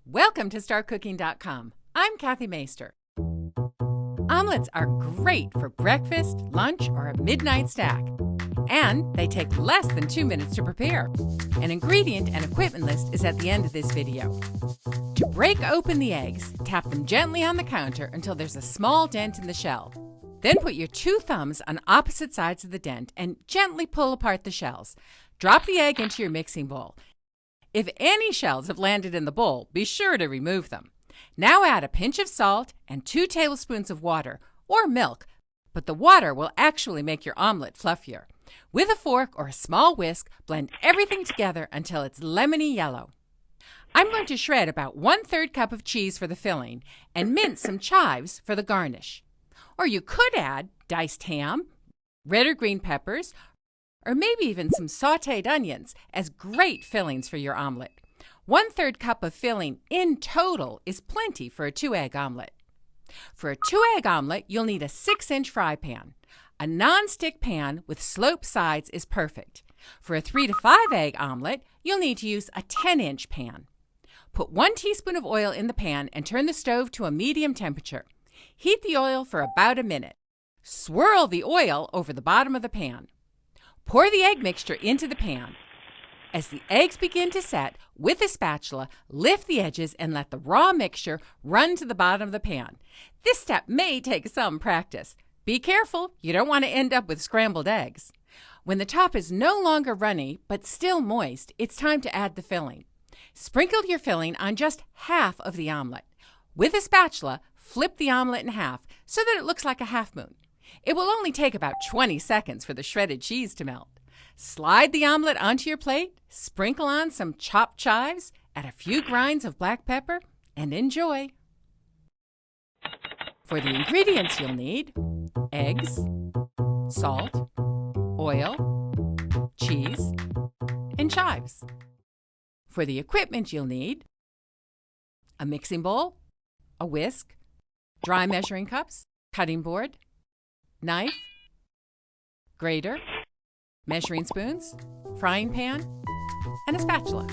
Welcome to StartCooking.com. I'm Kathy Maister. Omelets are great for breakfast, lunch, or a midnight snack. And they take less than 2 minutes to prepare. An ingredient and equipment list is at the end of this video. To break open the eggs, tap them gently on the counter until there's a small dent in the shell. Then put your 2 thumbs on opposite sides of the dent and gently pull apart the shells. Drop the egg into your mixing bowl. If any shells have landed in the bowl, be sure to remove them. Now add a pinch of salt and 2 tablespoons of water or milk, but the water will actually make your omelet fluffier. With a fork or a small whisk, blend everything together until it's lemony yellow. I'm going to shred about 1/3 cup of cheese for the filling and mince some chives for the garnish. Or you could add diced ham, red or green peppers, or maybe even some sautéed onions as great fillings for your omelet. 1/3 cup of filling in total is plenty for a 2-egg omelet. For a 2-egg omelet, you'll need a 6-inch fry pan. A non-stick pan with sloped sides is perfect. For a 3 to 5 egg omelet, you'll need to use a 10-inch pan. Put 1 teaspoon of oil in the pan and turn the stove to a medium temperature. Heat the oil for about a minute. Swirl the oil over the bottom of the pan. Pour the egg mixture into the pan. As the eggs begin to set, with a spatula, lift the edges and let the raw mixture run to the bottom of the pan. This step may take some practice. Be careful, you don't want to end up with scrambled eggs. When the top is no longer runny but still moist, it's time to add the filling. Sprinkle your filling on just half of the omelet. With a spatula, flip the omelet in half so that it looks like a half moon. It will only take about 20 seconds for the shredded cheese to melt. Slide the omelet onto your plate, sprinkle on some chopped chives, add a few grinds of black pepper, and enjoy. For the ingredients you'll need: eggs, salt, oil, cheese, and chives. For the equipment you'll need: a mixing bowl, a whisk, dry measuring cups, cutting board, knife, grater, measuring spoons, frying pan, and a spatula.